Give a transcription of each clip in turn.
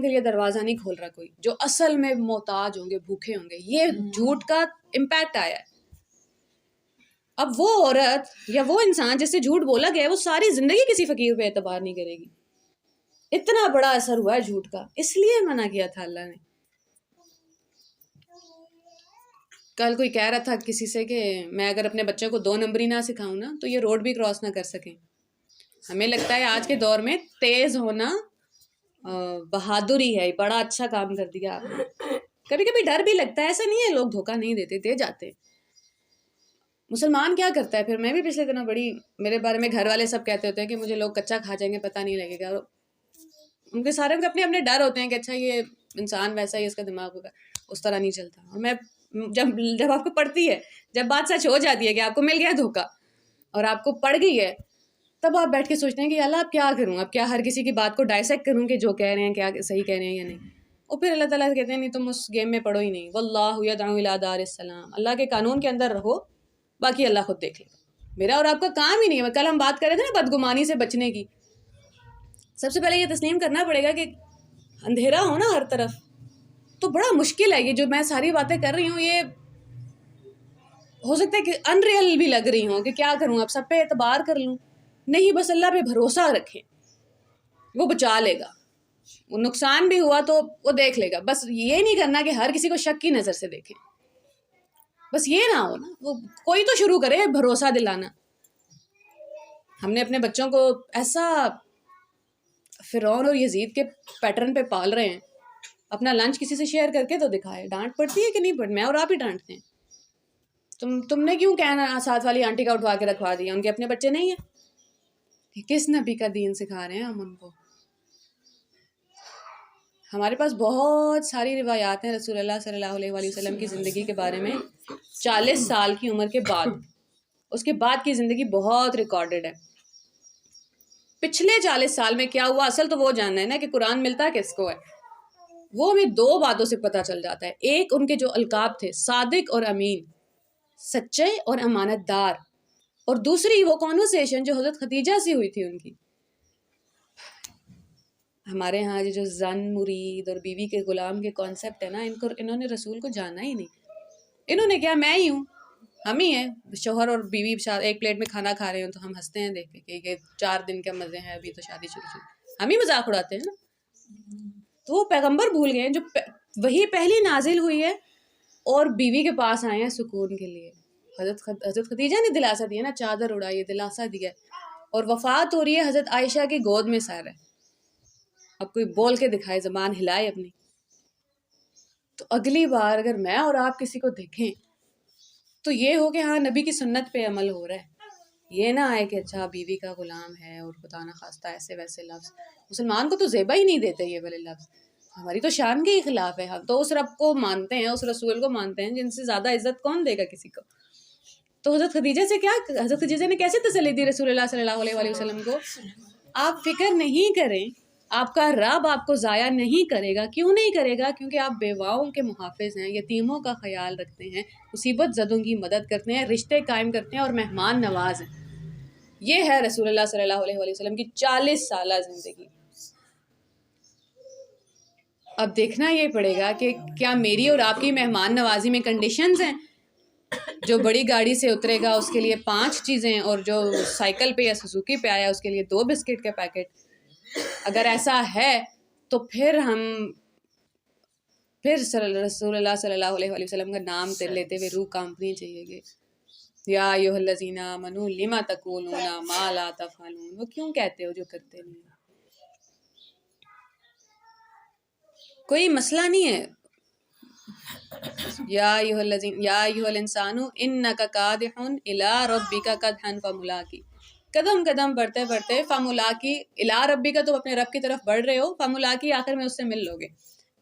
کے لیے دروازہ نہیں کھول رہا کوئی، جو اصل میں محتاج ہوں گے، بھوکے ہوں گے. یہ جھوٹ کا امپیکٹ آیا ہے. اب وہ عورت یا وہ انسان جس سے جھوٹ بولا گیا ہے وہ ساری زندگی کسی فقیر پہ اعتبار نہیں کرے گی. اتنا بڑا اثر ہوا ہے جھوٹ کا، اس لیے منع کیا تھا اللہ نے. کل کوئی کہہ رہا تھا کسی سے کہ میں اگر اپنے بچوں کو 2 نمبری نہ سکھاؤں نا تو یہ روڈ بھی کراس نہ کر سکیں. ہمیں لگتا ہے آج کے دور میں تیز ہونا بہادری ہے، بڑا اچھا کام کر دیا آپ نے. کبھی کبھی ڈر بھی لگتا ہے، ایسا نہیں ہے لوگ دھوکہ نہیں دیتے، دے جاتے. مسلمان کیا کرتا ہے پھر؟ میں بھی پچھلے دنوں میرے بارے میں گھر والے سب کہتے ہوتے ہیں کہ مجھے لوگ کچا کھا جائیں گے، پتہ نہیں لگے گا. ان کے سارے اپنے اپنے ڈر ہوتے ہیں کہ اچھا یہ انسان ویسا ہی اس کا دماغ ہوگا، اس طرح نہیں چلتا. اور میں جب آپ کو پڑتی ہے، جب بات سچ ہو جاتی ہے کہ آپ کو مل گیا دھوکہ اور آپ کو پڑ گئی ہے، تب آپ بیٹھ کے سوچتے ہیں کہ اللہ اب کیا کروں، اب کیا ہر کسی کی بات کو ڈائسیکٹ کروں کہ جو کہہ رہے ہیں کیا صحیح کہہ رہے ہیں یا نہیں. اور پھر اللہ تعالیٰ کہتے ہیں نہیں تم اس گیم میں پڑھو ہی نہیں. واللہ یدعو الی دار السلام، اللہ کے قانون کے اندر رہو، باقی اللہ خود دیکھ لے گا. میرا اور آپ کا کام ہی نہیں ہے. کل ہم بات کر رہے تھے نا بدگمانی سے بچنے کی. سب سے پہلے یہ تسلیم کرنا پڑے گا کہ اندھیرا ہو نا ہر طرف تو بڑا مشکل ہے. یہ جو میں ساری باتیں کر رہی ہوں یہ ہو سکتا ہے کہ ان ریئل بھی لگ رہی ہوں کہ کیا کروں، اب سب پہ اعتبار کر لوں. نہیں، بس اللہ پہ بھروسہ رکھیں، وہ بچا لے گا. وہ نقصان بھی ہوا تو وہ دیکھ لے گا. بس یہ نہیں کرنا کہ ہر کسی کو شک کی نظر سے دیکھیں. بس یہ نہ ہو نا، وہ کوئی تو شروع کرے بھروسہ دلانا. ہم نے اپنے بچوں کو ایسا فرعون اور یزید کے پیٹرن پہ پال رہے ہیں. اپنا لنچ کسی سے شیئر کر کے تو دکھائے. ڈانٹ پڑتی ہے کہ نہیں پڑتی؟ میں اور آپ ہی ڈانٹتے ہیں. تم نے کیوں کہنا ساتھ والی آنٹی کا اٹھوا کے رکھوا دیا؟ ان کے اپنے بچے نہیں ہیں. کس نبی کا دین سکھا رہے ہیں ہم ان کو؟ ہمارے پاس بہت ساری روایات ہیں رسول اللہ صلی اللہ علیہ وسلم کی زندگی کے بارے میں. 40 سال کی عمر کے بعد، اس کے بعد کی زندگی بہت ریکارڈڈ ہے. پچھلے 40 سال میں کیا ہوا اصل تو وہ جاننا ہے نا کہ قرآن ملتا کس کو ہے. وہ ہمیں 2 باتوں سے پتہ چل جاتا ہے. ایک ان کے جو القاب تھے، صادق اور امین، سچے اور امانت دار. اور دوسری وہ کانورسیشن جو حضرت خدیجہ سے ہوئی تھی ان کی. ہمارے ہاں جو زن مرید اور بیوی کے غلام کے کانسیپٹ ہے نا، انہوں نے رسول کو جانا ہی نہیں. انہوں نے کیا، میں ہی ہوں، ہم ہی ہیں. شوہر اور بیوی ایک پلیٹ میں کھانا کھا رہے ہوں تو ہم ہنستے ہیں دیکھ کے کہ یہ 4 دن کے مزے ہیں، ابھی تو شادی شروع. ہم ہی مذاق اڑاتے ہیں نا. تو وہ پیغمبر بھول گئے جو وہی پہلی نازل ہوئی ہے اور بیوی کے پاس آئے ہیں سکون کے لیے. حضرت خدیجہ نے دلاسا دیا نا، چادر اڑائی، دلاسا دیا. اور وفات ہو رہی ہے، حضرت عائشہ کی گود میں سر ہے. اب کوئی بول کے دکھائے، زبان ہلائے اپنی. تو اگلی بار اگر میں اور آپ کسی کو دیکھیں تو یہ ہو کہ ہاں نبی کی سنت پہ عمل ہو رہا ہے. یہ نہ آئے کہ اچھا بیوی کا غلام ہے اور خدا نہ خواستہ ایسے ویسے لفظ. مسلمان کو تو زیبا ہی نہیں دیتے یہ والے لفظ. ہماری تو شان کے ہی خلاف ہے. ہم تو اس رب کو مانتے ہیں، اس رسول کو مانتے ہیں جن سے زیادہ عزت کون دے گا کسی کو. تو حضرت خدیجہ سے کیا، حضرت خدیجہ نے کیسے تسلی دی رسول اللہ صلی اللہ علیہ وسلم کو؟ آپ فکر نہیں کریں، آپ کا رب آپ کو ضائع نہیں کرے گا. کیوں نہیں کرے گا؟ کیونکہ آپ بیواؤں کے محافظ ہیں، یتیموں کا خیال رکھتے ہیں، مصیبت زدوں کی مدد کرتے ہیں، رشتے قائم کرتے ہیں اور مہمان نواز ہیں. یہ ہے رسول اللہ صلی اللہ علیہ وسلم کی 40 سالہ زندگی. اب دیکھنا یہ پڑے گا کہ کیا میری اور آپ کی مہمان نوازی میں کنڈیشنز ہیں. جو بڑی گاڑی سے اترے گا اس کے لیے 5 چیزیں، اور جو سائیکل پہ یا سوزوکی پہ آیا اس کے لیے 2 بسکٹ کے پیکٹ. اگر ایسا ہے تو پھر رسول اللہ صلی اللہ علیہ وسلم کا نام لیتے ہوئے روح کانپنی چاہیے گی. یا ایھا الذین آمنوا لما تقولون ما لا تفعلون. وہ کیوں کہتے ہو جو کرتے نہیں؟ کوئی مسئلہ نہیں ہے. یا ایھا الانسان انک کادح الی ربک کدحا فملاقی. قدم قدم بڑھتے بڑھتے فملاقی، الی ربک تو اپنے رب کی طرف بڑھ رہے ہو، فملاقی آخر میں اس سے مل لو گے.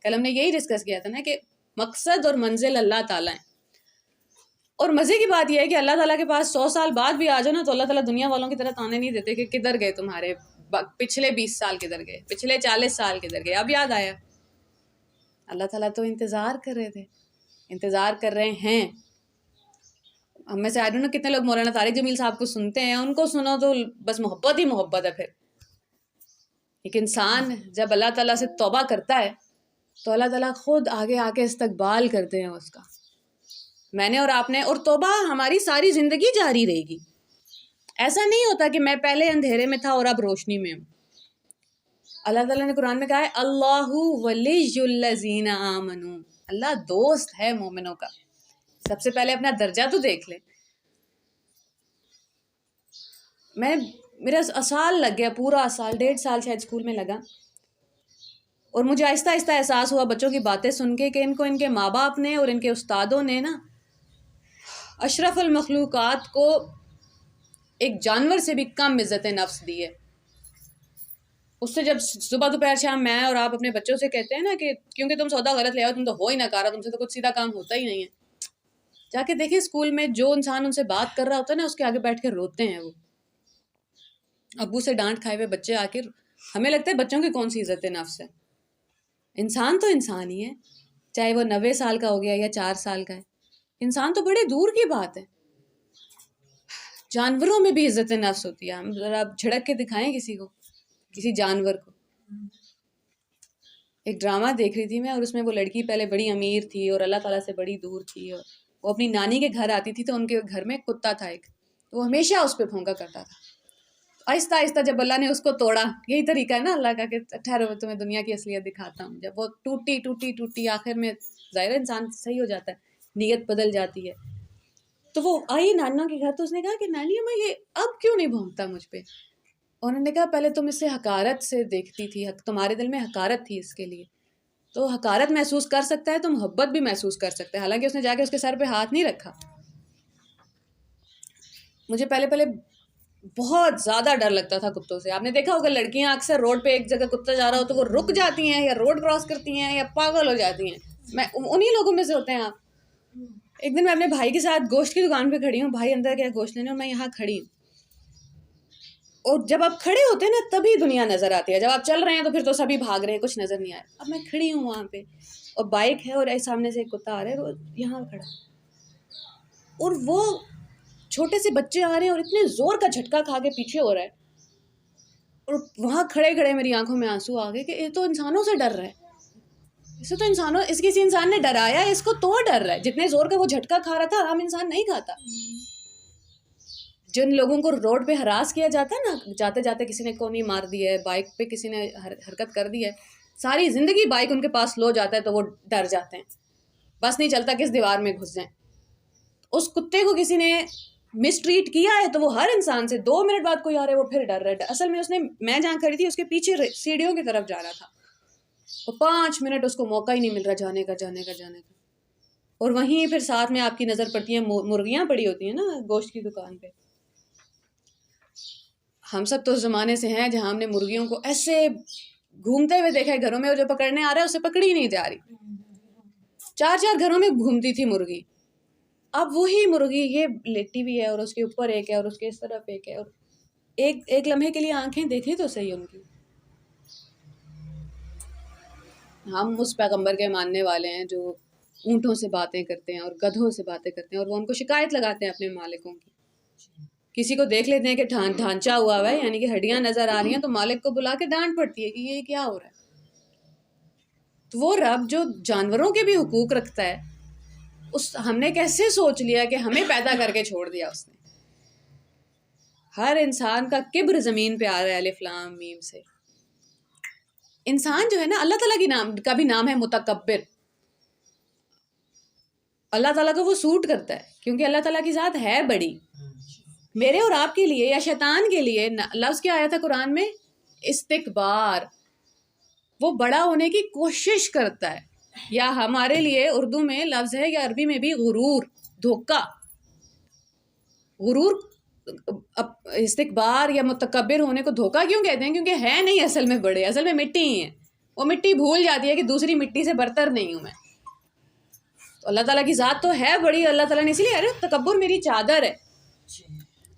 کل ہم نے یہی ڈسکس کیا تھا نا کہ مقصد اور منزل اللہ تعالیٰ ہیں. اور مزے کی بات یہ ہے کہ اللہ تعالیٰ کے پاس 100 سال بعد بھی آ جاؤ نا تو اللہ تعالیٰ دنیا والوں کی طرح تانے نہیں دیتے کہ کدھر گئے تمہارے پچھلے 20 سال، کدھر گئے پچھلے 40 سال، کدھر گئے، اب یاد آیا. اللہ تعالیٰ تو انتظار کر رہے تھے، انتظار کر رہے ہیں. ہم میں سے آئی ڈونٹ نو کتنے لوگ مولانا طارق جمیل صاحب کو سنتے ہیں. ان کو سنو تو بس محبت ہی محبت ہے. پھر ایک انسان جب اللہ تعالیٰ سے توبہ کرتا ہے تو اللہ تعالیٰ خود آگے آ کے استقبال کرتے ہیں اس کا. میں نے اور آپ نے, اور توبہ ہماری ساری زندگی جاری رہے گی. ایسا نہیں ہوتا کہ میں پہلے اندھیرے میں تھا اور اب روشنی میں ہوں. اللہ تعالیٰ نے قرآن میں کہا ہے اللہ ولی الذین آمنوا, اللہ دوست ہے مومنوں کا. سب سے پہلے اپنا درجہ تو دیکھ لیں. میرا سال لگ گیا, پورا سال, 1.5 سال شاید اسکول میں لگا, اور مجھے آہستہ آہستہ احساس ہوا بچوں کی باتیں سن کے کہ ان کو ان کے ماں باپ نے اور ان کے استادوں نے نا اشرف المخلوقات کو ایک جانور سے بھی کم عزت نفس دی ہے. اس سے جب صبح دوپہر شام میں اور آپ اپنے بچوں سے کہتے ہیں نا کہ کیونکہ تم سودا غلط لے آؤ, تم تو ہو ہی نہ کارا, تم سے تو کچھ سیدھا کام ہوتا ہی نہیں ہے, جا کے دیکھیں اسکول میں جو انسان ان سے بات کر رہا ہوتا ہے نا اس کے آگے بیٹھ کے روتے ہیں. وہ ابو سے ڈانٹ کھائے ہوئے بچے آ کے, ہمیں لگتا ہے بچوں کی کون سی عزت نفس ہے. انسان تو انسان ہی ہے, چاہے وہ 90 سال کا ہو گیا یا 4 سال کا ہے. انسان تو بڑے دور کی بات ہے. جانوروں میں بھی عزت نفس ہوتی ہے. ہم ذرا جھڑک کے دکھائیں کسی کو, کسی جانور کو. ایک ڈرامہ دیکھ رہی تھی میں, اور اس میں وہ لڑکی پہلے بڑی امیر تھی اور اللہ تعالیٰ سے بڑی دور تھی, اور وہ اپنی نانی کے گھر آتی تھی تو ان کے گھر میں کتا تھا ایک, وہ ہمیشہ اس پہ بھونکا کرتا تھا. آہستہ آہستہ جب اللہ نے اس کو توڑا, یہی طریقہ ہے نا اللہ کا کہ ٹھہرو تمہیں دنیا کی اصلیت دکھاتا ہوں, جب وہ ٹوٹی ٹوٹی ٹوٹی آخر میں ظاہر انسان صحیح ہو جاتا ہے, نیت بدل جاتی ہے. تو وہ آئی نانا کے گھر, تو اس نے کہا کہ نانی اماں یہ اب کیوں نہیں بھونکتا مجھ پہ. انہوں نے کہا پہلے تم اسے حقارت سے دیکھتی تھی, تمہارے دل میں حقارت تھی اس کے لیے, تو حقارت محسوس کر سکتا ہے تو محبت بھی محسوس کر سکتا ہے. حالانکہ اس نے جا کے اس کے سر پہ ہاتھ نہیں رکھا. مجھے پہلے بہت زیادہ ڈر لگتا تھا کتوں سے. آپ نے دیکھا ہوگا لڑکیاں اکثر روڈ پہ ایک جگہ کتا جا رہا ہو تو وہ رک جاتی ہیں یا روڈ کراس کرتی ہیں یا پاگل ہو جاتی ہیں. میں انہی لوگوں میں سے ہوتے ہیں آپ. ایک دن میں اپنے بھائی کے ساتھ گوشت کی دکان پہ کھڑی ہوں, بھائی اندر گیا گوشت لینے اور میں یہاں کھڑی ہوں. اور جب آپ کھڑے ہوتے ہیں نا تبھی دنیا نظر آتی ہے, جب آپ چل رہے ہیں تو پھر تو سبھی بھاگ رہے ہیں, کچھ نظر نہیں آیا. اب میں کھڑی ہوں وہاں پہ اور بائک ہے اور سامنے سے ایک کتا آ رہا ہے اور یہاں کھڑا, اور وہ چھوٹے سے بچے آ رہے ہیں اور اتنے زور کا جھٹکا کھا کے پیچھے ہو رہا ہے, اور وہاں کھڑے کھڑے میری آنکھوں میں آنسو آ گئے کہ یہ تو انسانوں سے ڈر رہا ہے. اسے تو انسانوں, اس کسی انسان نے ڈرایا, اس کو تو ڈر رہا ہے. جتنے زور کا وہ جھٹکا کھا رہا تھا عام انسان نہیں کھاتا. جن لوگوں کو روڈ پہ ہراس کیا جاتا ہے نا, جاتے جاتے کسی نے کونی مار دی ہے, بائک پہ کسی نے حرکت کر دی ہے, ساری زندگی بائک ان کے پاس سلو جاتا ہے تو وہ ڈر جاتے ہیں, بس نہیں چلتا کس دیوار میں گھس جائیں. اس کتے کو کسی نے مس ٹریٹ کیا ہے تو وہ ہر انسان سے 2 منٹ بعد کوئی آ رہا ہے وہ پھر ڈر رہا ہے. اصل میں اس نے, میں جہاں کھڑی تھی اس کے پیچھے سیڑھیوں کی طرف جا رہا تھا, اور 5 منٹ اس کو موقع ہی نہیں مل رہا جانے کا. اور وہیں پھر ساتھ میں آپ کی نظر پڑتی ہیں مرغیاں پڑی ہوتی ہیں نا گوشت کی دکان پہ. ہم سب تو اس زمانے سے ہیں جہاں ہم نے مرغیوں کو ایسے گھومتے ہوئے دیکھا ہے گھروں میں, اور جو پکڑنے آ رہا ہے اسے پکڑی نہیں جا رہی. 4 گھروں میں گھومتی تھی مرغی. اب وہی مرغی یہ لیٹی ہوئی ہے اور اس کے اوپر ایک ہے اور اس کے اس طرف ایک ہے, اور ایک لمحے کے لیے آنکھیں دیکھیں تو صحیح ان کی. ہم اس پیغمبر کے ماننے والے ہیں جو اونٹوں سے باتیں کرتے ہیں اور گدھوں سے باتیں کرتے ہیں, اور وہ ان کو شکایت لگاتے ہیں اپنے مالکوں کی. کسی کو دیکھ لیتے ہیں کہ ڈھانچہ ہوا ہے, یعنی کہ ہڈیاں نظر آ رہی ہیں, تو مالک کو بلا کے ڈانٹ پڑتی ہے کہ یہ کیا ہو رہا ہے. تو وہ رب جو جانوروں کے بھی حقوق رکھتا ہے, ہم نے کیسے سوچ لیا کہ ہمیں پیدا کر کے چھوڑ دیا اس نے. ہر انسان کا کبر زمین پہ آ رہا ہے الف لام میم سے. انسان جو ہے نا, اللہ تعالیٰ کا بھی نام ہے متکبر. اللہ تعالیٰ کو وہ سوٹ کرتا ہے کیونکہ اللہ تعالیٰ کی ذات ہے بڑی. میرے اور آپ کے لیے یا شیطان کے لیے لفظ کیا آیا تھا قرآن میں؟ استکبار. وہ بڑا ہونے کی کوشش کرتا ہے. یا ہمارے لیے اردو میں لفظ ہے یا عربی میں بھی غرور, دھوکہ. غرور, استکبار یا متکبر ہونے کو دھوکہ کیوں کہتے ہیں؟ کیونکہ ہے نہیں اصل میں بڑے, اصل میں مٹی ہی ہیں. وہ مٹی بھول جاتی ہے کہ دوسری مٹی سے برتر نہیں ہوں میں. تو اللہ تعالیٰ کی ذات تو ہے بڑی, اللہ تعالیٰ نے اس لیے, ارے تکبر میری چادر ہے.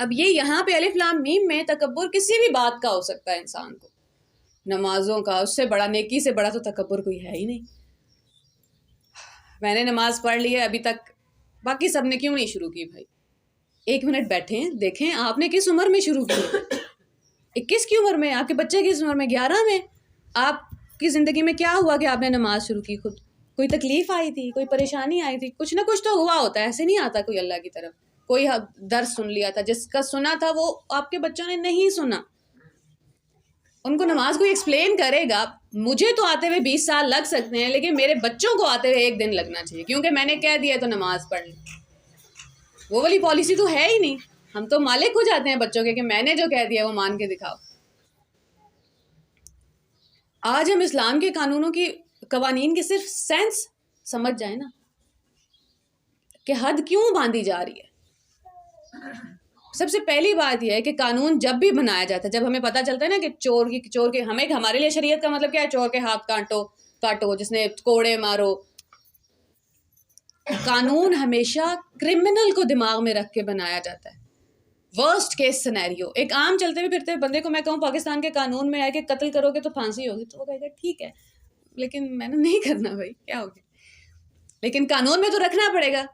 اب یہ یہاں پہ الف لام میم میں تکبر کسی بھی بات کا ہو سکتا ہے انسان کو. نمازوں کا, اس سے بڑا, نیکی سے بڑا تو تکبر کوئی ہے ہی نہیں. میں نے نماز پڑھ لی ہے ابھی تک, باقی سب نے کیوں نہیں شروع کی بھائی؟ 1 منٹ بیٹھیں دیکھیں آپ نے کس عمر میں شروع کی. 21 کی عمر میں، آپ کے بچے کی عمر میں 11 میں آپ کی زندگی میں کیا ہوا کہ آپ نے نماز شروع کی؟ خود کوئی تکلیف آئی تھی، کوئی پریشانی آئی تھی، کچھ نہ کچھ تو ہوا ہوتا ہے، ایسے نہیں آتا کوئی اللہ کی طرف. کوئی درس سن لیا تھا، جس کا سنا تھا وہ آپ کے بچوں نے نہیں سنا. ان کو نماز کوئی ایکسپلین کرے گا. مجھے تو آتے ہوئے 20 سال لگ سکتے ہیں، لیکن میرے بچوں کو آتے ہوئے 1 دن لگنا چاہیے، کیونکہ میں نے کہہ دیا تو نماز پڑھ لی. وہ والی پالیسی تو ہے ہی نہیں. ہم تو مالک ہو جاتے ہیں بچوں کے کہ میں نے جو کہہ دیا وہ مان کے دکھاؤ. آج ہم اسلام کے قانونوں کی، قوانین کی صرف سینس سمجھ جائیں نا کہ حد کیوں باندھی جا رہی ہے. سب سے پہلی بات یہ ہے کہ قانون جب بھی بنایا جاتا ہے، جب ہمیں پتہ چلتا ہے نا کہ چور کے ہمارے لیے شریعت کا مطلب کیا ہے؟ چور کے ہاتھ کاٹو، جس نے کوڑے مارو. قانون ہمیشہ کرمنل کو دماغ میں رکھ کے بنایا جاتا ہے. Worst case scenario. ایک عام چلتے ہوئے پھرتے بندے کو میں کہوں پاکستان کے قانون میں ہے کہ قتل کرو گے تو پھانسی ہوگی، تو وہ کہے گا ٹھیک ہے، لیکن میں نے نہیں کرنا بھائی، کیا ہوگی. لیکن قانون میں تو رکھنا پڑے گا.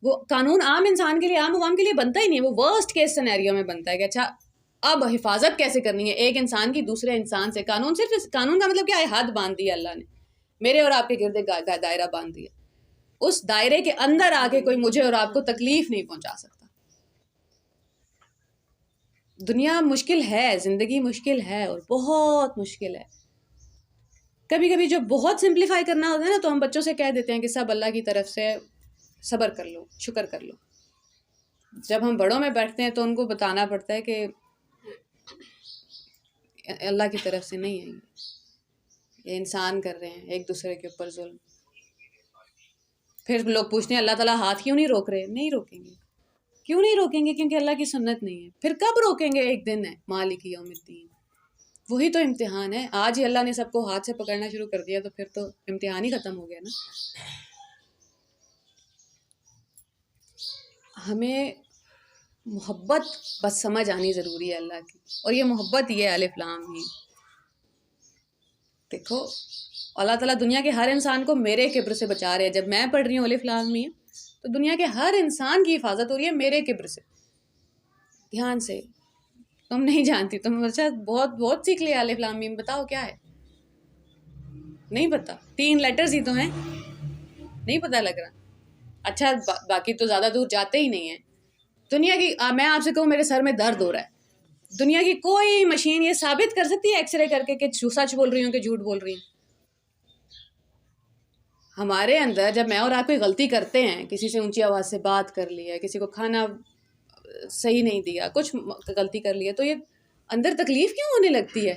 وہ قانون عام انسان کے لیے، عام عوام کے لیے بنتا ہی نہیں ہے. وہ ورسٹ کیس سینیریو میں بنتا ہے کہ اچھا اب حفاظت کیسے کرنی ہے ایک انسان کی دوسرے انسان سے. قانون کا مطلب کیا ہے؟ حد باندھ دی اللہ نے، میرے اور آپ کے گرد دائرہ باندھ دیا. اس دائرے کے اندر آ کے کوئی مجھے اور آپ کو تکلیف نہیں پہنچا سکتا. دنیا مشکل ہے، زندگی مشکل ہے، اور بہت مشکل ہے. کبھی کبھی جو بہت سمپلیفائی کرنا ہوتا ہے نا، تو ہم بچوں سے کہہ دیتے ہیں کہ سب اللہ کی طرف سے، صبر کر لو، شکر کر لو. جب ہم بڑوں میں بیٹھتے ہیں تو ان کو بتانا پڑتا ہے کہ اللہ کی طرف سے نہیں ہے، یہ انسان کر رہے ہیں ایک دوسرے کے اوپر ظلم. پھر لوگ پوچھتے ہیں اللہ تعالیٰ ہاتھ کیوں نہیں روک رہے؟ نہیں روکیں گے. کیوں نہیں روکیں گے؟ کیونکہ اللہ کی سنت نہیں ہے. پھر کب روکیں گے؟ ایک دن ہے مالک یوم الدین. وہی تو امتحان ہے. آج ہی اللہ نے سب کو ہاتھ سے پکڑنا شروع کر دیا تو پھر تو امتحان ہی ختم ہو گیا نا. ہمیں محبت بس سمجھ آنی ضروری ہے اللہ کی، اور یہ محبت یہ الف لام میم. دیکھو اللہ تعالیٰ دنیا کے ہر انسان کو میرے کبر سے بچا رہے ہیں. جب میں پڑھ رہی ہوں الف لام میم تو دنیا کے ہر انسان کی حفاظت ہو رہی ہے میرے کبر سے. دھیان سے، تم نہیں جانتی، تم اچھا بہت سیکھ لیا الف لام میم، بتاؤ کیا ہے؟ نہیں پتا. 3 لیٹرز ہی تو ہیں، نہیں پتہ لگ رہا. اچھا باقی تو زیادہ دور جاتے ہی نہیں ہیں. دنیا کی، میں آپ سے کہوں میرے سر میں درد ہو رہا ہے، دنیا کی کوئی مشین یہ ثابت کر سکتی ہے ایکس رے کر کے کہ سچ بول رہی ہوں کہ جھوٹ بول رہی ہوں؟ ہمارے اندر جب میں اور آپ کوئی غلطی کرتے ہیں، کسی سے اونچی آواز سے بات کر لی ہے، کسی کو کھانا صحیح نہیں دیا، کچھ غلطی کر لی ہے، تو یہ اندر تکلیف کیوں ہونے لگتی ہے؟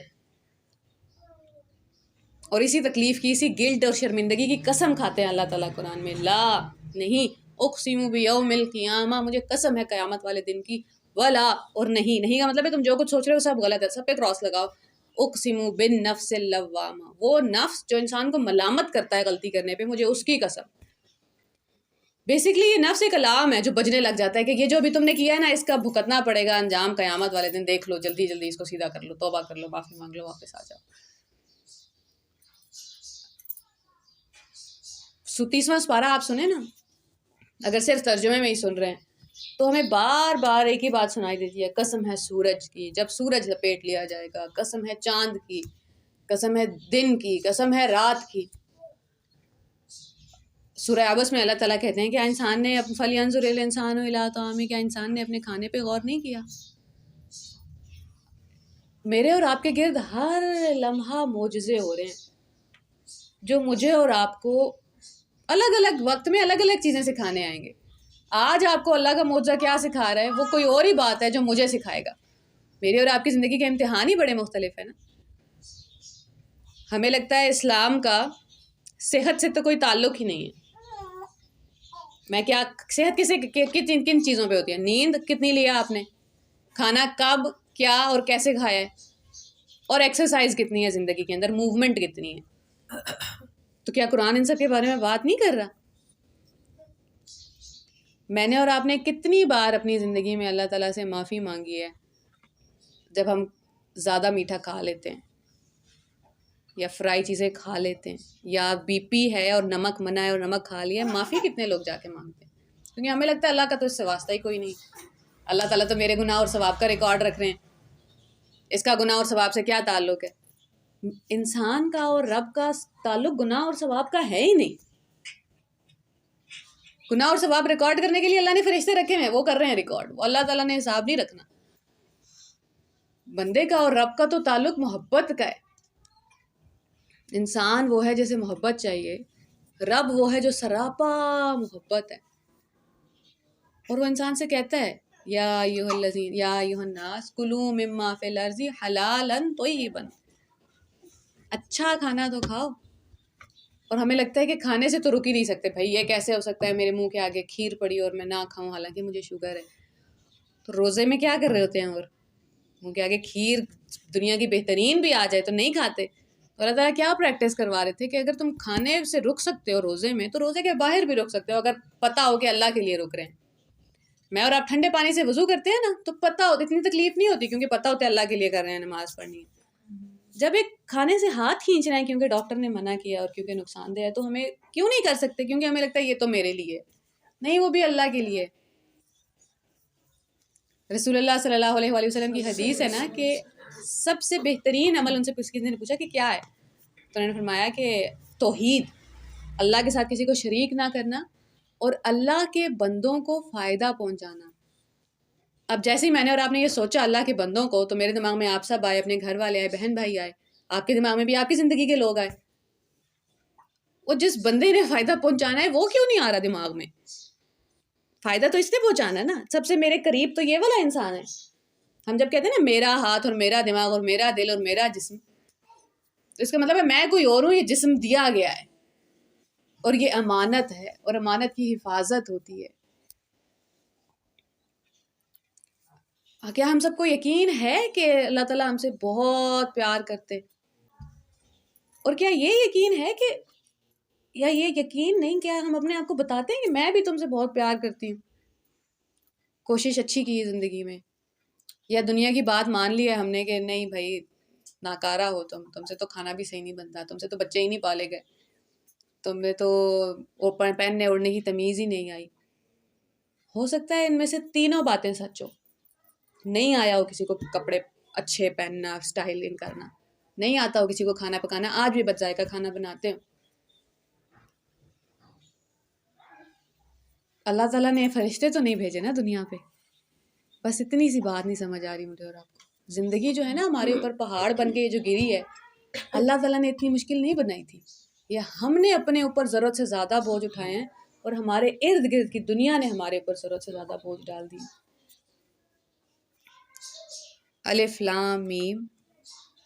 اور اسی تکلیف کی، اسی گلٹ اور شرمندگی کی قسم کھاتے ہیں اللہ تعالیٰ قرآن میں. لا، نہیں، اقسم بیوم القیامہ، مجھے قسم ہے قیامت والے دن کی. ولا، اور نہیں کا مطلب ہے تم جو کچھ سوچ رہے ہو سب غلط ہے، سب پہ کراس لگاؤ. اقسم بالنفس اللوامہ، وہ نفس جو انسان کو ملامت کرتا ہے غلطی کرنے پہ، مجھے اس کی قسم. بیسکلی یہ نفس ایک الارم ہے جو بجنے لگ جاتا ہے کہ یہ جو بھی تم نے کیا ہے نا، اس کا بھگتنا پڑے گا انجام قیامت والے دن. دیکھ لو، جلدی جلدی اس کو سیدھا کر لو، توبہ کر لو، معافی مانگ لو، واپس آ جاؤ. 30واں سپارہ آپ سنیں نا، اگر صرف ترجمے میں ہی سن رہے ہیں تو ہمیں بار بار ایک ہی بات سنائی دیتی ہے. قسم ہے سورج کی، جب سورج لپیٹ لیا جائے گا. قسم ہے چاند کی، قسم ہے دن کی، قسم ہے رات کی. سورہ عبس میں اللہ تعالیٰ کہتے ہیں کہ انسان نے فَلْيَنظُرِ الْإِنسَانُ إِلَىٰ طَعَامِهِ، کیا انسان نے اپنے کھانے پہ غور نہیں کیا؟ میرے اور آپ کے گرد ہر لمحہ معجزے ہو رہے ہیں جو مجھے اور آپ کو الگ الگ وقت میں الگ الگ چیزیں سکھانے آئیں گے. آج آپ کو اللہ کا معجزہ کیا سکھا رہا ہے وہ کوئی اور ہی بات ہے جو مجھے سکھائے گا. میری اور آپ کی زندگی کے امتحان ہی بڑے مختلف ہیں نا. ہمیں لگتا ہے اسلام کا صحت سے تو کوئی تعلق ہی نہیں ہے. میں کیا، صحت کسے کن چیزوں پہ ہوتی ہے؟ نیند کتنی لیا آپ نے، کھانا کب، کیا اور کیسے کھایا ہے، اور ایکسرسائز کتنی ہے زندگی کے اندر، موومنٹ کتنی ہے. تو کیا قرآن ان سب کے بارے میں بات نہیں کر رہا؟ میں نے اور آپ نے کتنی بار اپنی زندگی میں اللہ تعالیٰ سے معافی مانگی ہے جب ہم زیادہ میٹھا کھا لیتے ہیں یا فرائی چیزیں کھا لیتے ہیں، یا بی پی ہے اور نمک منع ہے اور نمک کھا لیا ہے. معافی کتنے لوگ جا کے مانگتے ہیں؟ کیونکہ ہمیں لگتا ہے اللہ کا تو اس سے واسطہ ہی کوئی نہیں، اللہ تعالیٰ تو میرے گناہ اور ثواب کا ریکارڈ رکھ رہے ہیں. اس کا گناہ اور ثواب سے کیا تعلق ہے؟ انسان کا اور رب کا تعلق گناہ اور ثواب کا ہے ہی نہیں. گناہ اور ثواب ریکارڈ کرنے کے لیے اللہ نے فرشتے رکھے ہیں، وہ کر رہے ہیں ریکارڈ. وہ اللہ تعالیٰ نے حساب نہیں رکھنا. بندے کا اور رب کا تو تعلق محبت کا ہے. انسان وہ ہے جسے محبت چاہیے، رب وہ ہے جو سراپا محبت ہے. اور وہ انسان سے کہتا ہے یا ایھا الذین یا ایھا الناس کلوا مما فی الارض حلالا طیبا، اچھا کھانا تو کھاؤ. اور ہمیں لگتا ہے کہ کھانے سے تو رک ہی نہیں سکتے. بھائی یہ کیسے ہو سکتا ہے میرے منہ کے آگے کھیر پڑی اور میں نہ کھاؤں حالانکہ مجھے شوگر ہے. تو روزے میں کیا کر رہے ہوتے ہیں؟ اور منہ کے آگے کھیر دنیا کی بہترین بھی آ جائے تو نہیں کھاتے. اللہ تعالیٰ کیا پریکٹس کروا رہے تھے کہ اگر تم کھانے سے رک سکتے ہو روزے میں تو روزے کے باہر بھی رک سکتے ہو، اگر پتہ ہو کہ اللہ کے لیے رک رہے ہیں. میں اور آپ ٹھنڈے پانی سے وضو کرتے ہیں نا تو پتہ ہوتا، اتنی تکلیف نہیں ہوتی کیونکہ پتہ ہوتا ہے اللہ کے لیے کر رہے ہیں، نماز پڑھنی ہے. جب ایک کھانے سے ہاتھ کھینچنا ہے کیونکہ ڈاکٹر نے منع کیا اور کیونکہ نقصان دہ ہے تو ہمیں کیوں نہیں کر سکتے؟ کیونکہ ہمیں لگتا ہے یہ تو میرے لیے نہیں، وہ بھی اللہ کے لیے. رسول اللہ صلی اللہ علیہ وآلہ وسلم کی حدیث ہے نا کہ سب سے بہترین عمل، ان سے کسی نے پوچھا کہ کیا ہے، تو انہوں نے فرمایا کہ توحید، اللہ کے ساتھ کسی کو شریک نہ کرنا اور اللہ کے بندوں کو فائدہ پہنچانا. اب جیسے ہی میں نے اور آپ نے یہ سوچا اللہ کے بندوں کو، تو میرے دماغ میں آپ سب آئے، اپنے گھر والے آئے، بہن بھائی آئے، آپ کے دماغ میں بھی آپ کی زندگی کے لوگ آئے. وہ جس بندے نے فائدہ پہنچانا ہے وہ کیوں نہیں آ رہا دماغ میں؟ فائدہ تو اس نے پہنچانا ہے نا. سب سے میرے قریب تو یہ والا انسان ہے. ہم جب کہتے ہیں نا میرا ہاتھ اور میرا دماغ اور میرا دل اور میرا جسم، اس کا مطلب ہے میں کوئی اور ہوں، یہ جسم دیا گیا ہے اور یہ امانت ہے اور امانت کی حفاظت ہوتی ہے. کیا ہم سب کو یقین ہے کہ اللہ تعالیٰ ہم سے بہت پیار کرتے؟ اور کیا یہ یقین ہے کہ، یا یہ یقین نہیں، کیا ہم اپنے آپ کو بتاتے ہیں کہ میں بھی تم سے بہت پیار کرتی ہوں؟ کوشش اچھی کی ہے زندگی میں، یا دنیا کی بات مان لی ہے ہم نے کہ نہیں بھائی ناکارہ ہو تم سے تو کھانا بھی صحیح نہیں بنتا، تم سے تو بچے ہی نہیں پالے گئے، تمہیں تو پہننے اوڑھنے کی تمیز ہی نہیں آئی. ہو سکتا ہے ان میں سے تینوں باتیں سچ ہو. نہیں آیا ہو کسی کو کپڑے اچھے پہننا، اسٹائلنگ کرنا، نہیں آتا ہو کسی کو کھانا پکانا، آج بھی بد ذائقہ کھانا بناتے ہو. اللہ تعالیٰ نے فرشتے تو نہیں بھیجے نا دنیا پہ. بس اتنی سی بات نہیں سمجھ آ رہی مجھے اور آپ کو. زندگی جو ہے نا ہمارے اوپر پہاڑ بن کے جو گری ہے، اللہ تعالیٰ نے اتنی مشکل نہیں بنائی تھی. یہ ہم نے اپنے اوپر ضرورت سے زیادہ بوجھ اٹھائے ہیں اور ہمارے ارد گرد کی دنیا نے ہمارے اوپر ضرورت سے زیادہ بوجھ ڈال دی. الف لام میم.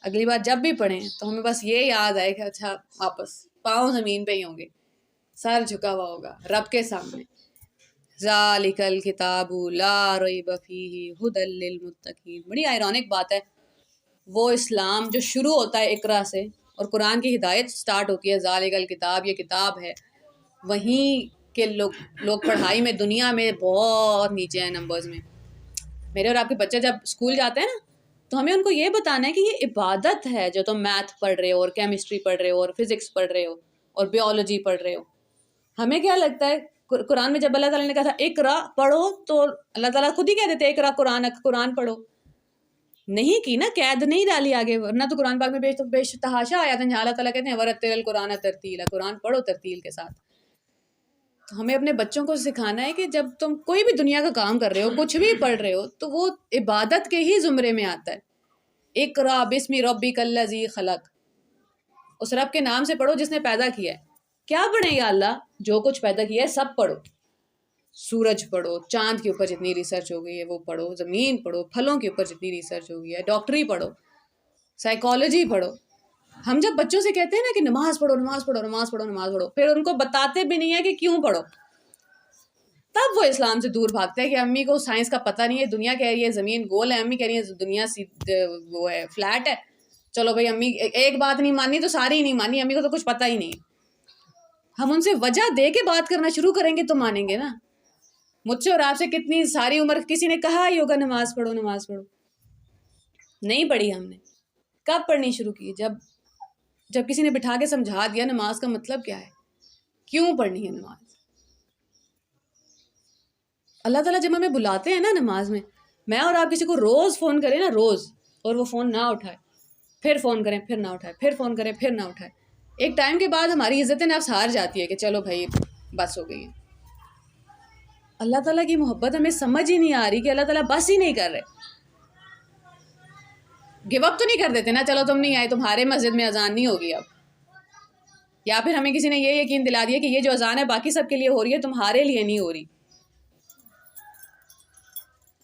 اگلی بار جب بھی پڑھیں تو ہمیں بس یہ یاد آئے کہ اچھا واپس پاؤں زمین پہ ہی ہوں گے، سر جھکا ہوا ہوگا رب کے سامنے. ذالک الکتاب لا ریب فیہ ھدی للمتقین. بڑی آئرونک بات ہے، وہ اسلام جو شروع ہوتا ہے اقرا سے اور قرآن کی ہدایت سٹارٹ ہوتی ہے ذالک الکتاب، یہ کتاب ہے، وہیں کے لوگ پڑھائی میں دنیا میں بہت نیچے ہیں نمبرز میں. میرے اور آپ کے بچے جب اسکول جاتے ہیں نا تو ہمیں ان کو یہ بتانا ہے کہ یہ عبادت ہے جو تم میتھ پڑھ رہے ہو اور کیمسٹری پڑھ رہے ہو اور فزکس پڑھ رہے ہو اور بیولوجی پڑھ رہے ہو. ہمیں کیا لگتا ہے قرآن میں جب اللہ تعالیٰ نے کہا تھا اقرا پڑھو تو اللہ تعالیٰ خود ہی کہہ دیتے اقرا قرآن پڑھو. نہیں کی نا، قید نہیں ڈالی آگے، ورنہ تو قرآن پاک میں بے تحاشا آیا تھا جہاں اللہ تعالیٰ کہتے ہیں ورتل القرآن ترتیلا، قرآن پڑھو ترتیل کے ساتھ. تو ہمیں اپنے بچوں کو سکھانا ہے کہ جب تم کوئی بھی دنیا کا کام کر رہے ہو، کچھ بھی پڑھ رہے ہو، تو وہ عبادت کے ہی زمرے میں آتا ہے. اقرا بسم ربک الذی خلق، اس رب کے نام سے پڑھو جس نے پیدا کیا ہے. کیا پڑھیں یا اللہ؟ جو کچھ پیدا کیا ہے سب پڑھو. سورج پڑھو، چاند کے اوپر جتنی ریسرچ ہو گئی ہے وہ پڑھو، زمین پڑھو، پھلوں کے اوپر جتنی ریسرچ ہو گئی ہے، ڈاکٹری پڑھو، سائیکالوجی پڑھو. ہم جب بچوں سے کہتے ہیں نا کہ نماز پڑھو نماز پڑھو نماز پڑھو نماز پڑھو، پھر ان کو بتاتے بھی نہیں ہے کہ کیوں پڑھو، تب وہ اسلام سے دور بھاگتا ہے کہ امی کو سائنس کا پتہ نہیں ہے، دنیا کہہ رہی ہے زمین گول ہے، امی کہہ رہی ہے دنیا وہ ہے فلیٹ ہے. چلو بھائی امی ایک بات نہیں مانی تو ساری ہی نہیں مانی، امی کو تو کچھ پتہ ہی نہیں. ہم ان سے وجہ دے کے بات کرنا شروع کریں گے تو مانیں گے نا. مجھ سے اور آپ سے کتنی ساری عمر کسی نے کہا ہی ہوگا نماز پڑھو نماز پڑھو، نہیں پڑھی ہم نے. کب پڑھنی شروع کی؟ جب کسی نے بٹھا کے سمجھا دیا نماز کا مطلب کیا ہے، کیوں پڑھنی ہے نماز. اللہ تعالیٰ جب ہمیں بلاتے ہیں نا نماز میں اور آپ کسی کو روز فون کریں نا، روز اور وہ فون نہ اٹھائے، پھر فون کریں پھر نہ اٹھائے، پھر فون کریں پھر نہ اٹھائے. ایک ٹائم کے بعد ہماری عزت نفس ہار جاتی ہے کہ چلو بھائی بس ہو گئی ہے. اللہ تعالیٰ کی محبت ہمیں سمجھ ہی نہیں آ رہی کہ اللہ تعالیٰ بس ہی نہیں کر رہے. گیو اپ تو نہیں کر دیتے نا، چلو تم نہیں آئے تمہارے مسجد میں اذان نہیں ہوگی اب، یا پھر ہمیں کسی نے یہ یقین دلا دیا کہ یہ جو اذان ہے باقی سب کے لیے ہو رہی ہے تمہارے لیے نہیں ہو رہی.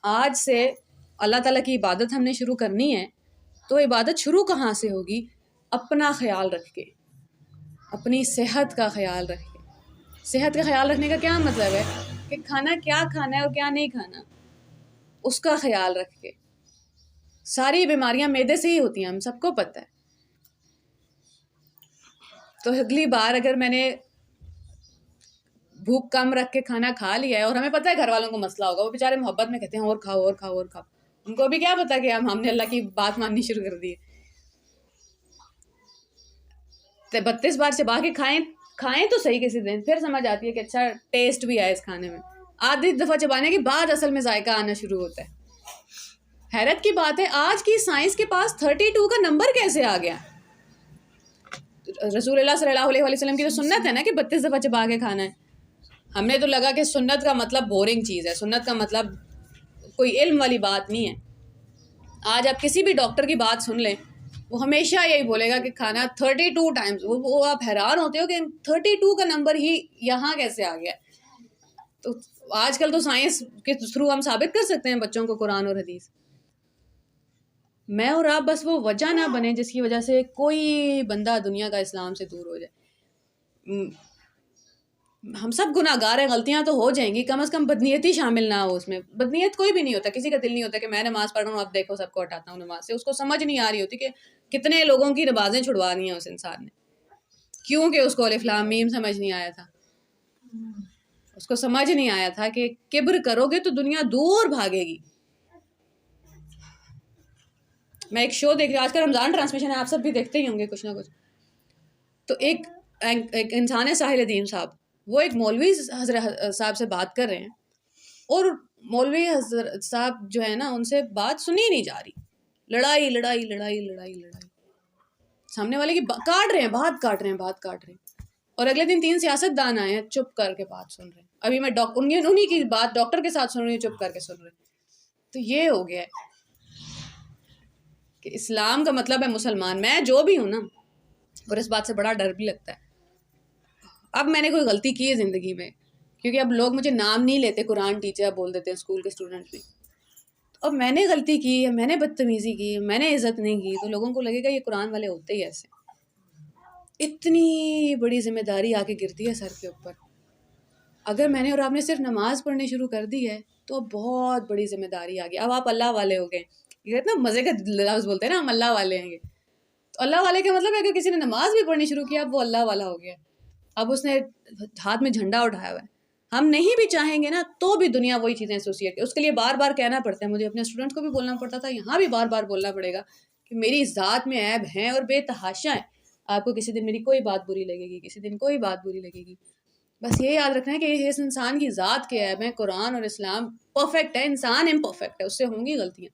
آج سے اللہ تعالیٰ کی عبادت ہم نے شروع کرنی ہے تو عبادت شروع کہاں سے ہوگی؟ اپنا خیال رکھ کے، اپنی صحت کا خیال رکھ کے. صحت کا خیال رکھنے کا کیا مطلب ہے؟ کہ کھانا کیا کھانا ہے اور کیا نہیں کھانا، اس کا خیال رکھ کے. ساری بیماریاں معدے سے ہی ہوتی ہیں، ہم سب کو پتہ ہے. تو اگلی بار اگر میں نے بھوک کم رکھ کے کھانا کھا لیا ہے اور ہمیں پتہ ہے گھر والوں کو مسئلہ ہوگا، وہ بیچارے محبت میں کہتے ہیں اور کھاؤ اور کھاؤ اور کھاؤ، ان کو بھی کیا پتا کہ ہم نے اللہ کی بات ماننی شروع کر دی ہے. 32 بار چبا کے کھائیں تو صحیح کسی دن، پھر سمجھ آتی ہے کہ اچھا ٹیسٹ بھی آئے اس کھانے میں. آدھی دفعہ چبانے کے بعد اصل میں ذائقہ آنا شروع ہوتا ہے. حیرت کی بات ہے آج کی سائنس کے پاس 32 کا نمبر کیسے آ گیا. رسول اللہ صلی اللہ علیہ وسلم کی تو سنت ہے نا کہ 32 دفعہ چبا کے کھانا ہے. ہم نے تو لگا کہ سنت کا مطلب بورنگ چیز ہے، سنت کا مطلب کوئی علم والی بات نہیں ہے. آج آپ کسی بھی ڈاکٹر کی بات سن لیں، وہ ہمیشہ یہی بولے گا کہ کھانا 32 ٹائمز. وہ آپ حیران ہوتے ہو کہ 32 کا نمبر ہی یہاں کیسے آ گیا. تو آج کل تو سائنس کے تھرو ہم ثابت کر سکتے ہیں بچوں کو قرآن اور حدیث. میں اور آپ بس وہ وجہ نہ بنے جس کی وجہ سے کوئی بندہ دنیا کا اسلام سے دور ہو جائے. ہم سب گناہ گار ہیں، غلطیاں تو ہو جائیں گی، کم از کم بدنیتی شامل نہ ہو اس میں. بدنیت کوئی بھی نہیں ہوتا، کسی کا دل نہیں ہوتا کہ میں نماز پڑھ رہا ہوں اب دیکھو سب کو ہٹاتا ہوں نماز سے. اس کو سمجھ نہیں آ رہی ہوتی کہ کتنے لوگوں کی نمازیں چھڑوانی ہیں اس انسان نے، کیونکہ اس کو الف لام میم سمجھ نہیں آیا تھا. اس کو سمجھ نہیں آیا تھا کہ کبر کرو گے تو دنیا دور بھاگے گی. میں ایک شو دیکھ رہی ہوں آج کل، رمضان ٹرانسمیشن ہے، آپ سب بھی دیکھتے ہی ہوں گے کچھ نہ کچھ. تو ایک انسان ہے ساحل الدین صاحب، وہ ایک مولوی حضرت صاحب سے بات کر رہے ہیں اور مولوی حضرت صاحب جو ہے نا ان سے بات سنی نہیں جا رہی. لڑائی لڑائی لڑائی لڑائی لڑائی، سامنے والے کی کاٹ رہے ہیں، بات کاٹ رہے ہیں، بات کاٹ رہے ہیں. اور اگلے دن 3 سیاست دان آئے ہیں، چپ کر کے بات سن رہے ہیں. ابھی میں انہیں کی بات ڈاکٹر کے ساتھ سن رہی ہوں، چپ کر کے سن رہے ہیں. تو یہ ہو گیا ہے کہ اسلام کا مطلب ہے مسلمان. میں جو بھی ہوں نا، اور اس بات سے بڑا ڈر بھی لگتا ہے. اب میں نے کوئی غلطی کی ہے زندگی میں، کیونکہ اب لوگ مجھے نام نہیں لیتے، قرآن ٹیچر بول دیتے ہیں اسکول کے اسٹوڈنٹ بھی. اب میں نے غلطی کی، میں نے بدتمیزی کی، میں نے عزت نہیں کی، تو لوگوں کو لگے گا یہ قرآن والے ہوتے ہی ایسے. اتنی بڑی ذمہ داری آ کے گرتی ہے سر کے اوپر. اگر میں نے اور آپ نے صرف نماز پڑھنی شروع کر دی ہے تو اب بہت بڑی ذمہ داری آ گئی. اب آپ اللہ والے ہو گئے. یہ کہتے ہیں نا مزے کا لفظ بولتے ہیں نا، ہم اللہ والے ہیں. تو اللہ والے کا مطلب ہے کہ کسی نے نماز بھی پڑھنی شروع کیا اب وہ اللہ والا ہو گیا. اب اس نے ہاتھ میں جھنڈا اٹھایا ہوا ہے. ہم نہیں بھی چاہیں گے نا تو بھی دنیا وہی چیزیں ایسوسیٹ، اس کے لیے بار بار کہنا پڑتا ہے. مجھے اپنے اسٹوڈنٹس کو بھی بولنا پڑتا تھا، یہاں بھی بار بار بولنا پڑے گا کہ میری ذات میں عیب ہیں اور بے تحاشا ہیں. آپ کو کسی دن میری کوئی بات بری لگے گی، کسی دن کوئی بات بری لگے گی. بس یہ یاد رکھنا ہے کہ اس انسان کی ذات کے عیب ہیں. قرآن اور اسلام پرفیکٹ ہے، انسان امپرفیکٹ ہے، اس سے ہوں گی غلطیاں.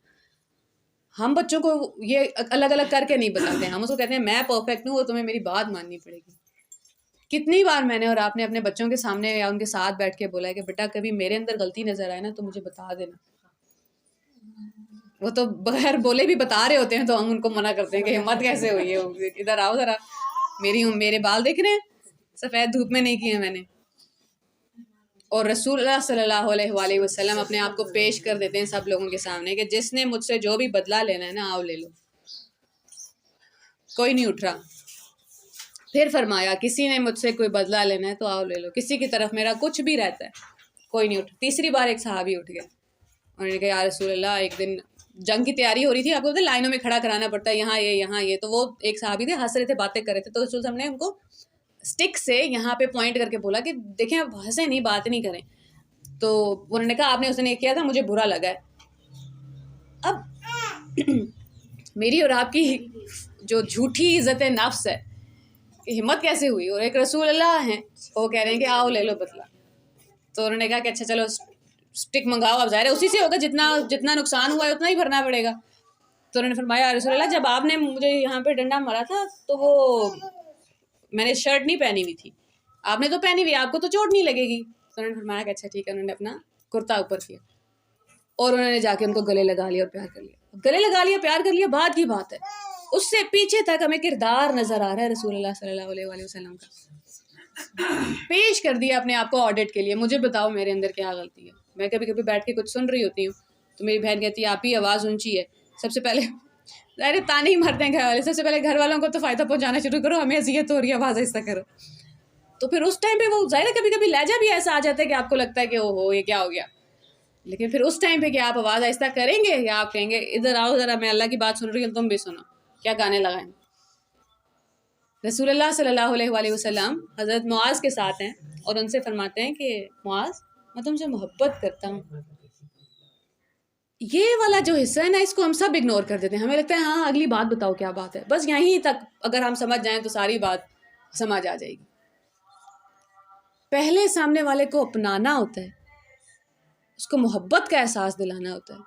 ہم بچوں کو یہ الگ الگ کر کے نہیں بتاتے. ہم اس کو کہتے ہیں میں پرفیکٹ ہوں اور تمہیں میری بات ماننی پڑے گی. کتنی بار میں نے اور آپ نے اپنے بچوں کے سامنے یا ان کے ساتھ بیٹھ کے بولا ہے کہ بیٹا کبھی میرے اندر غلطی نظر آئے نا تو مجھے بتا دینا. وہ تو بغیر بولے بھی بتا رہے ہوتے ہیں تو ہم ان کو منع کرتے ہیں کہ ہمت کیسے ہوئی ہے، ادھر آؤ ذرا، میرے بال دیکھ رہے ہیں، سفید دھوپ میں نہیں کیے میں نے. اور رسول اللہ صلی اللہ علیہ وآلہ وسلم اپنے آپ کو پیش کر دیتے ہیں سب لوگوں کے سامنے کہ جس نے مجھ سے جو بھی بدلہ لینا ہے نا آؤ لے لو. کوئی نہیں اٹھ رہا. پھر فرمایا کسی نے مجھ سے کوئی بدلہ لینا ہے تو آؤ لے لو. کسی کی طرف میرا کچھ بھی رہتا ہے کوئی نہیں اٹھ. تیسری بار ایک صحابی اٹھ گیا. انہوں نے کہا یا رسول اللہ، ایک دن جنگ کی تیاری ہو رہی تھی، آپ کو پتہ ہے لائنوں میں کھڑا کرانا پڑتا ہے، یہاں یہ. تو وہ ایک صحابی تھے، ہنس رہے تھے، باتیں کر رہے تھے. تو رسول صاحب نے ان کو اسٹک سے یہاں پہ پوائنٹ کر کے بولا کہ دیکھیں آپ ہنسیں نہیں، بات نہیں کریں. تو انہوں نے کہا آپ نے اس نے کیا تھا، مجھے برا لگا ہے. اب میری اور آپ کی جو جھوٹی عزت نفس ہے، ہمت کیسے ہوئی؟ اور ایک رسول اللہ ہیں وہ کہہ رہے ہیں کہ آؤ لے لو بدلہ. تو انہوں نے کہا کہ اچھا چلو اسٹک منگاؤ. اب ظاہر ہے اسی سے ہوگا، جتنا نقصان ہوا ہے اتنا ہی بھرنا پڑے گا. تو انہوں نے فرمایا رسول اللہ جب آپ نے مجھے یہاں پہ ڈنڈا مارا تھا تو وہ میں نے شرٹ نہیں پہنی ہوئی تھی, آپ نے تو پہنی ہوئی, آپ کو تو چوٹ نہیں لگے گی. تو انہوں نے فرمایا کہ اچھا ٹھیک ہے. انہوں نے اپنا کرتا اوپر کیا اور انہوں نے جا کے ان کو گلے لگا لیا اور پیار کر لیا. گلے لگا لیا, پیار کر لیا, بعد کی بات ہے. اس سے پیچھے تک ہمیں کردار نظر آ رہا ہے رسول اللہ صلی اللہ علیہ وآلہ وسلم کا. پیش کر دیا اپنے آپ کو آڈٹ کے لیے, مجھے بتاؤ میرے اندر کیا غلطی ہے. میں کبھی کبھی بیٹھ کے کچھ سن رہی ہوتی ہوں تو میری بہن کہتی ہے آپ ہی آواز اونچی ہے. سب سے پہلے ظاہر تانے ہی مارتے ہیں گھر والے, سب سے پہلے گھر والوں کو تو فائدہ پہنچانا شروع کرو, ہمیں اذیت ہو رہی ہے آواز ایسا کرو. تو پھر اس ٹائم پہ وہ ظاہر ہے کبھی کبھی لہجہ بھی ایسا آ جاتا ہے کہ آپ کو لگتا ہے کہ او ہو یہ کیا ہو گیا. لیکن پھر اس ٹائم پہ کہ آپ آواز آہستہ کریں گے یا آپ کہیں گے ادھر آؤ ذرا میں اللہ کی بات سن رہی ہوں تم بھی سنو, کیا گانے لگائیں. رسول اللہ صلی اللہ علیہ وآلہ وسلم حضرت معاذ کے ساتھ ہیں اور ان سے فرماتے ہیں کہ معاذ میں تم سے محبت کرتا ہوں. یہ والا جو حصہ ہے نا اس کو ہم سب اگنور کر دیتے ہیں, ہمیں لگتا ہے ہاں اگلی بات بتاؤ کیا بات ہے, بس یہیں تک اگر ہم سمجھ جائیں تو ساری بات سمجھ آ جائے گی. پہلے سامنے والے کو اپنانا ہوتا ہے, اس کو محبت کا احساس دلانا ہوتا ہے.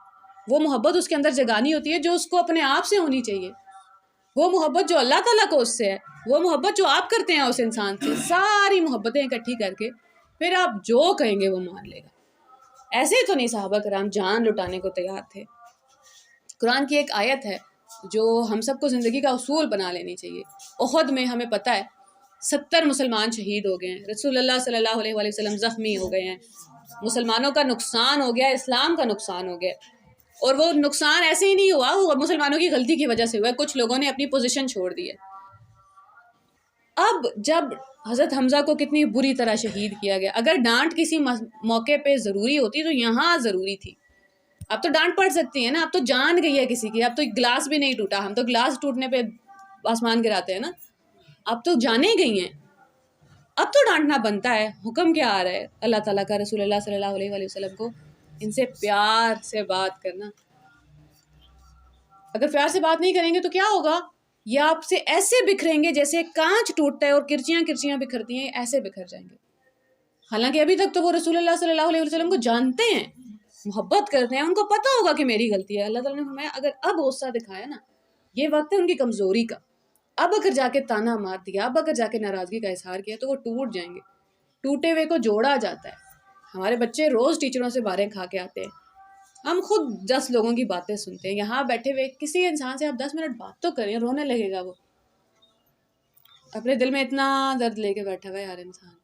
وہ محبت اس کے اندر جگانی ہوتی ہے جو اس کو اپنے آپ سے ہونی چاہیے, وہ محبت جو اللہ تعالیٰ کو اس سے ہے, وہ محبت جو آپ کرتے ہیں اس انسان سے, ساری محبتیں اکٹھی کر کے پھر آپ جو کہیں گے وہ مان لے گا. ایسے ہی تو نہیں صحابہ کرام جان لٹانے کو تیار تھے. قرآن کی ایک آیت ہے جو ہم سب کو زندگی کا اصول بنا لینی چاہیے. احد میں ہمیں پتہ ہے 70 مسلمان شہید ہو گئے ہیں, رسول اللہ صلی اللہ علیہ وآلہ وسلم زخمی ہو گئے ہیں, مسلمانوں کا نقصان ہو گیا, اسلام کا نقصان ہو گیا. اور وہ نقصان ایسے ہی نہیں ہوا, وہ مسلمانوں کی غلطی کی وجہ سے ہوا ہے, کچھ لوگوں نے اپنی پوزیشن چھوڑ دی ہے. اب جب حضرت حمزہ کو کتنی بری طرح شہید کیا گیا, اگر ڈانٹ کسی موقع پہ ضروری ہوتی تو یہاں ضروری تھی. اب تو ڈانٹ پڑ سکتی ہے نا, اب تو جان گئی ہے کسی کی, اب تو گلاس بھی نہیں ٹوٹا, ہم تو گلاس ٹوٹنے پہ آسمان گراتے ہیں نا, اب تو جانیں گئی ہیں, اب تو ڈانٹنا بنتا ہے. حکم کیا آ رہا ہے اللہ تعالیٰ کا رسول اللہ صلی اللہ علیہ وآلہ وسلم کو, ان سے پیار سے بات کرنا. اگر پیار سے بات نہیں کریں گے تو کیا ہوگا, یہ آپ سے ایسے بکھریں گے جیسے کانچ ٹوٹتا ہے اور کرچیاں کرچیاں بکھرتی ہیں, ایسے بکھر جائیں گے. حالانکہ ابھی تک تو وہ رسول اللہ صلی اللہ علیہ وسلم کو جانتے ہیں, محبت کرتے ہیں, ان کو پتہ ہوگا کہ میری غلطی ہے. اللہ تعالیٰ نے فرمایا اگر اب غصہ دکھایا نا, یہ وقت ہے ان کی کمزوری کا, اب اگر جا کے تانا مار دیا, اب اگر جا کے ناراضگی کا اظہار کیا تو وہ ٹوٹ جائیں گے. ٹوٹے ہوئے کو جوڑا جاتا ہے. ہمارے بچے روز ٹیچروں سے باریں کھا کے آتے ہیں, ہم خود 10 لوگوں کی باتیں سنتے ہیں. یہاں بیٹھے ہوئے کسی انسان سے آپ 10 منٹ بات تو کریں, رونے لگے گا وہ, اپنے دل میں اتنا درد لے کے بیٹھا ہوا ہے ہر انسان.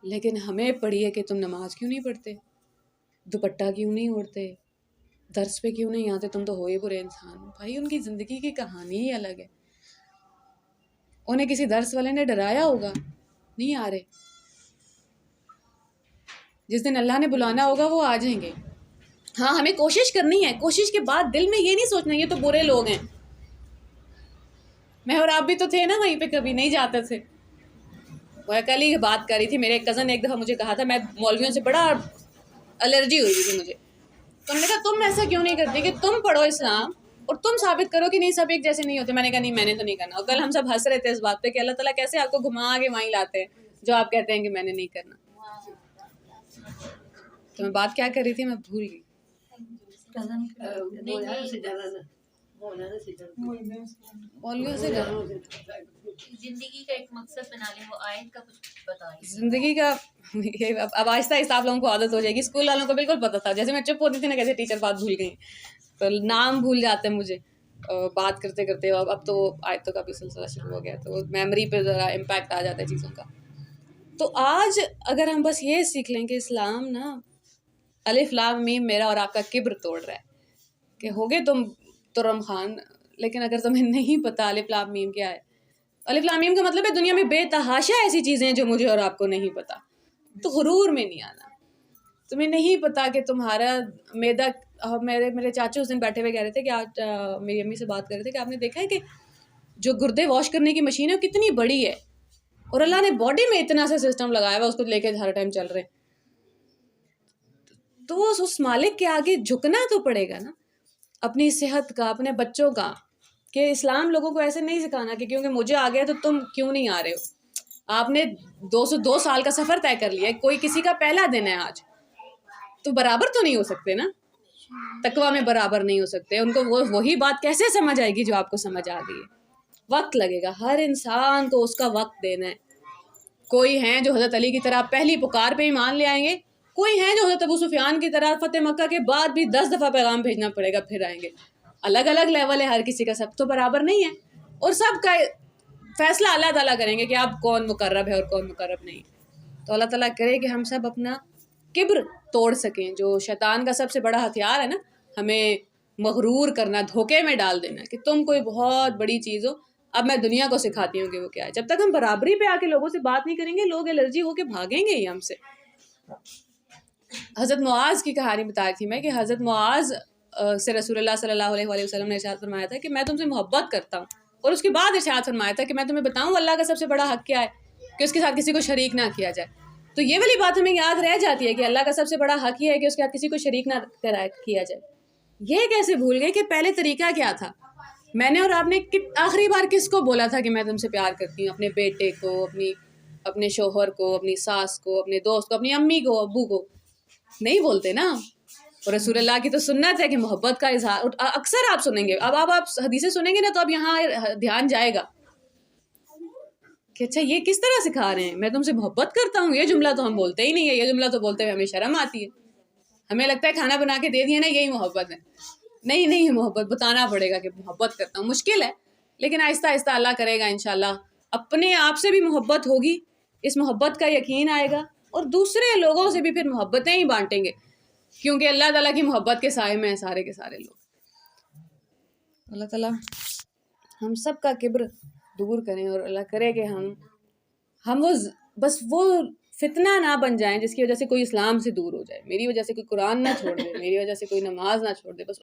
لیکن ہمیں پڑھی ہے کہ تم نماز کیوں نہیں پڑھتے, دوپٹہ کیوں نہیں اوڑھتے, درس پہ کیوں نہیں آتے, تم تو ہو ہی برے انسان. بھائی ان کی زندگی کی کہانی ہی الگ ہے. انہیں کسی درس والے نے ڈرایا ہوگا, نہیں آ رہے, جس دن اللہ نے بلانا ہوگا وہ آ جائیں گے. ہاں ہمیں کوشش کرنی ہے, کوشش کے بعد دل میں یہ نہیں سوچنا یہ تو برے لوگ ہیں. میں اور آپ بھی تو تھے نا وہیں پہ, کبھی نہیں جاتے تھے. وہ کل ہی بات کر رہی تھی, میرے ایک کزن ایک دفعہ مجھے کہا تھا, میں مولویوں سے بڑا الرجی ہوئی تھی مجھے, تو میں نے کہا تم ایسا کیوں نہیں کرتی کہ تم پڑھو اسلام اور تم ثابت کرو کہ نہیں سب ایک جیسے نہیں ہوتے. میں نے کہا نہیں میں نے تو نہیں کرنا. اور کل ہم سب ہنس رہے تھے اس بات پہ کہ اللہ تعالیٰ کیسے آپ کو گھما کے وہیں لاتے ہیں جو آپ کہتے ہیں کہ میں نے نہیں کرنا. تو میں بات کیا کر رہی تھی میں بھول گئی. مولویوں سے زندگی کا ایک مقصد بنا لیں, وہ آیت کا کچھ بتائیں. زندگی کا اب آہستہ آہستہ آپ لوگوں کو عادت ہو جائے گی. اسکول والوں کو بالکل پتہ تھا, جیسے میں چپ ہوتی تھی نا کیسے ٹیچر بات بھول گئی, تو نام بھول جاتے ہیں مجھے بات کرتے کرتے. اب تو آیتوں کا بھی سلسلہ شروع ہو گیا تو میموری پہ ذرا امپیکٹ آ جاتا ہے چیزوں کا. تو آج اگر ہم بس یہ سیکھ لیں کہ اسلام نا الف لام میم میرا اور آپ کا کبر توڑ رہا ہے, کہ ہوگے تم ترم خان, لیکن اگر تمہیں نہیں پتہ الف لام میم کیا ہے, الف لام میم کا مطلب ہے دنیا میں بے تحاشا ایسی چیزیں ہیں جو مجھے اور آپ کو نہیں پتہ, تو غرور میں نہیں آنا. تمہیں نہیں پتہ کہ تمہارا میدا, میرے چاچو اس دن بیٹھے ہوئے کہہ رہے تھے کہ آج میری امی سے بات کر رہے تھے کہ آپ نے دیکھا ہے کہ جو گردے واش کرنے کی مشین ہے وہ کتنی بڑی ہے, اور اللہ نے باڈی میں اتنا سا سسٹم لگایا ہوا, اس کو لے کے ہر ٹائم چل رہے ہیں. تو اس مالک کے آگے جھکنا تو پڑے گا نا, اپنی صحت کا, اپنے بچوں کا. کہ اسلام لوگوں کو ایسے نہیں سکھانا کہ کیونکہ مجھے آ گیا تو تم کیوں نہیں آ رہے ہو. آپ نے 202 سال کا سفر طے کر لیا ہے, کوئی کسی کا پہلا دن ہے آج, تو برابر تو نہیں ہو سکتے نا. تقویٰ میں برابر نہیں ہو سکتے. ان کو وہی بات کیسے سمجھ آئے گی جو آپ کو سمجھ آ گئی ہے. وقت لگے گا, ہر انسان کو اس کا وقت دینا ہے. کوئی ہیں جو حضرت علی کی طرح پہلی پکار پہ ایمان لے آئیں گے, کوئی ہیں جو حضرت ابو سفیان کی طرح فتح مکہ کے بعد بھی 10 دفعہ پیغام بھیجنا پڑے گا پھر آئیں گے. الگ الگ لیول ہے ہر کسی کا, سب تو برابر نہیں ہے, اور سب کا فیصلہ اللہ تعالیٰ کریں گے کہ اب کون مقرب ہے اور کون مقرب نہیں. تو اللہ تعالیٰ کرے کہ ہم سب اپنا کبر توڑ سکیں, جو شیطان کا سب سے بڑا ہتھیار ہے نا, ہمیں مغرور کرنا, دھوکے میں ڈال دینا کہ تم کوئی بہت بڑی چیز ہو, اب میں دنیا کو سکھاتی ہوں کہ وہ کیا ہے. جب تک ہم برابری پہ آ کے لوگوں سے بات نہیں کریں گے, لوگ الرجی ہو کے بھاگیں گے ہی ہم سے. حضرت معاذ کی کہانی بتائی تھی میں کہ حضرت معاذ سے رسول اللہ صلی اللہ علیہ وآلہ وسلم نے ارشاد فرمایا تھا کہ میں تم سے محبت کرتا ہوں, اور اس کے بعد ارشاد فرمایا تھا کہ میں تمہیں بتاؤں اللہ کا سب سے بڑا حق کیا ہے, کہ اس کے ساتھ کسی کو شریک نہ کیا جائے. تو یہ والی بات ہمیں یاد رہ جاتی ہے کہ اللہ کا سب سے بڑا حق یہ ہے کہ اس کے ساتھ کسی کو شریک نہ کیا جائے. یہ کیسے بھول گئے کہ پہلے طریقہ کیا تھا. میں نے اور آپ نے آخری بار کس کو بولا تھا کہ میں تم سے پیار کرتی ہوں؟ اپنے بیٹے کو, اپنے شوہر کو, اپنی ساس کو, اپنے دوست کو, اپنی امی کو, ابو کو. نہیں بولتے نا. اور رسول اللہ کی تو سنت ہے کہ محبت کا اظہار اکثر آپ سنیں گے. اب آپ حدیثیں سنیں گے نا تو اب یہاں دھیان جائے گا کہ اچھا یہ کس طرح سکھا رہے ہیں, میں تم سے محبت کرتا ہوں. یہ جملہ تو ہم بولتے ہی نہیں ہے, یہ جملہ تو بولتے ہوئے ہمیں شرم آتی ہے. ہمیں لگتا ہے کھانا بنا کے دے دیے نا یہی محبت ہے. نہیں, محبت بتانا پڑے گا کہ محبت کرتا ہوں. مشکل ہے لیکن آہستہ آہستہ اللہ کرے گا انشاءاللہ. اپنے آپ سے بھی محبت ہوگی, اس محبت کا یقین آئے گا, اور دوسرے لوگوں سے بھی پھر محبتیں ہی بانٹیں گے, کیونکہ اللہ تعالیٰ کی محبت کے سائے میں ہیں سارے کے سارے لوگ. اللہ تعالیٰ ہم سب کا کبر دور کریں, اور اللہ کرے کہ ہم وہ فتنہ نہ بن جائیں جس کی وجہ سے کوئی اسلام سے دور ہو جائے, میری وجہ سے کوئی قرآن نہ چھوڑ دے, میری وجہ سے کوئی نماز نہ چھوڑ دے. بس